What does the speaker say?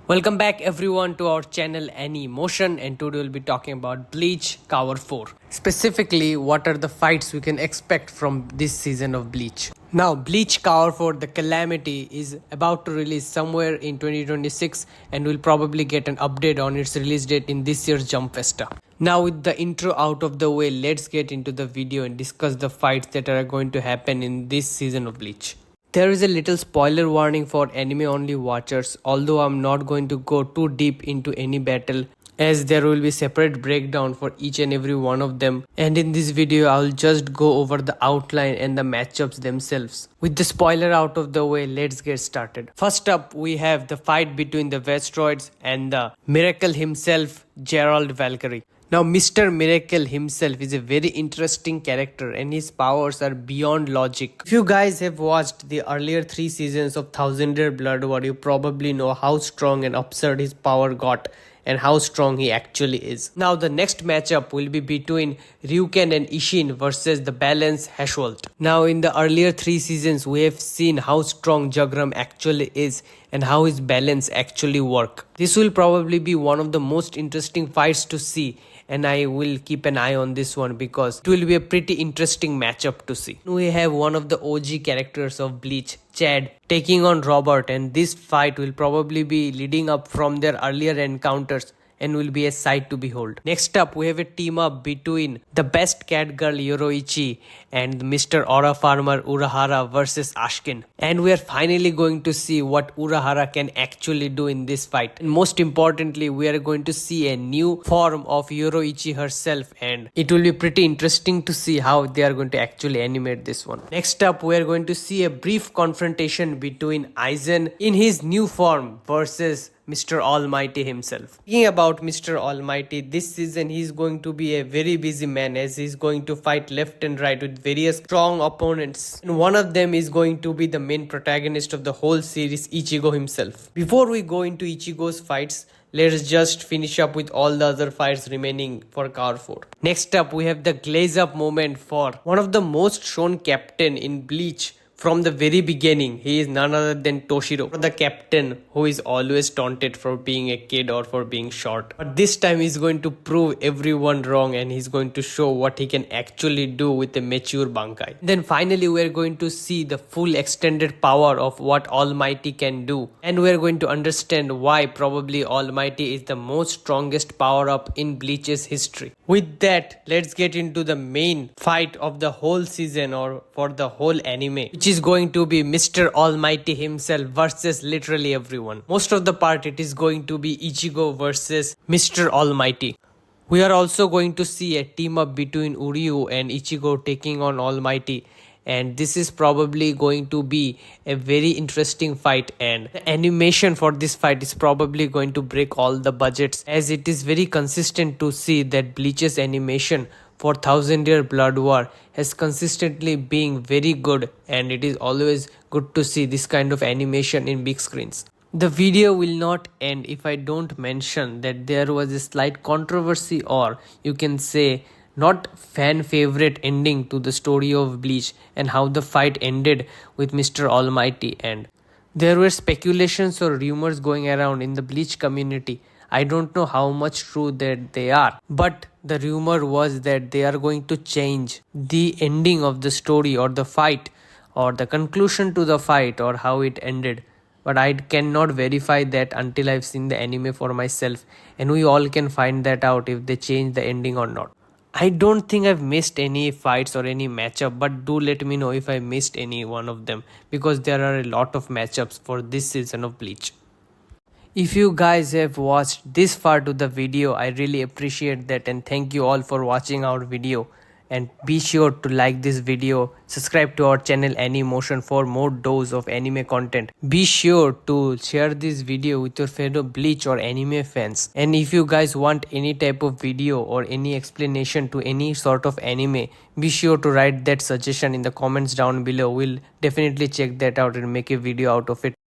Welcome back everyone to our channel Motion, and today we'll be talking about Bleach Cour4. Specifically, what are the fights we can expect from this season of Bleach. Now, Bleach Cour4 The Calamity is about to release somewhere in 2026 and we'll probably get an update on its release date in this year's Jump Festa. Now with the intro out of the way, let's get into the video and discuss the fights that are going to happen in this season of Bleach. There is a little spoiler warning for anime only watchers, although I'm not going to go too deep into any battle as there will be separate breakdown for each and every one of them, and in this video I'll just go over the outline and the matchups themselves. With the spoiler out of the way, let's get started. First up, we have the fight between the Vestroids and the Miracle himself, Gerald Valkyrie. Now, Mr. Miracle himself is a very interesting character and his powers are beyond logic. If you guys have watched the earlier 3 seasons of Thousand Year Blood War, you probably know how strong and absurd his power got and how strong he actually is. Now, the next matchup will be between Ryuken and Ishin versus the balanced haschwalth. Now, in the earlier 3 seasons, we have seen how strong jugram actually is and how his balance actually work. This will probably be one of the most interesting fights to see, and I will keep an eye on this one because it will be a pretty interesting matchup to see. We have one of the OG characters of Bleach, Chad, taking on Robert, and this fight will probably be leading up from their earlier encounters and will be a sight to behold. Next up, we have a team up between the best cat girl yoruichi and Mr. Aura Farmer Urahara versus Ashkin. And we are finally going to see what Urahara can actually do in this fight. And most importantly, we are going to see a new form of yoruichi herself, and it will be pretty interesting to see how they are going to actually animate this one. Next up, we are going to see a brief confrontation between Aizen in his new form versus Mr. Almighty himself. Speaking about Mr. Almighty, this season he is going to be a very busy man as he is going to fight left and right with various strong opponents. And one of them is going to be the main protagonist of the whole series, Ichigo himself. Before we go into Ichigo's fights, let's just finish up with all the other fights remaining for Cour4. Next up, we have the glaze up moment for one of the most shown captain in Bleach. From the very beginning, he is none other than Toshiro, the captain who is always taunted for being a kid or for being short. But this time he's going to prove everyone wrong and he's going to show what he can actually do with a mature Bankai. Then finally, we're going to see the full extended power of what Almighty can do. And we're going to understand why probably Almighty is the most strongest power-up in Bleach's history. With that, let's get into the main fight of the whole season or for the whole anime, which is going to be Mr. Almighty himself versus literally everyone. Most of the part it is going to be Ichigo versus Mr. Almighty. We are also going to see a team up between Uryu and Ichigo taking on Almighty, and this is probably going to be a very interesting fight, and the animation for this fight is probably going to break all the budgets as it is very consistent to see that Bleach's animation for Thousand Year Blood War has consistently been very good, and it is always good to see this kind of animation in big screens. The video will not end if I don't mention that there was a slight controversy, or you can say not fan favorite ending to the story of Bleach and how the fight ended with Mr. Almighty, and there were speculations or rumors going around in the Bleach community. I don't know how much true that they are, but the rumor was that they are going to change the ending of the story or the fight or the conclusion to the fight or how it ended. But I cannot verify that until I've seen the anime for myself, and we all can find that out if they change the ending or not. I don't think I've missed any fights or any matchup, but do let me know if I missed any one of them because there are a lot of matchups for this season of Bleach. If you guys have watched this far to the video, I really appreciate that, and thank you all for watching our video. And be sure to like this video, subscribe to our channel Motion for more dose of anime content. Be sure to share this video with your fellow Bleach or anime fans. And if you guys want any type of video or any explanation to any sort of anime, be sure to write that suggestion in the comments down below. We'll definitely check that out and make a video out of it.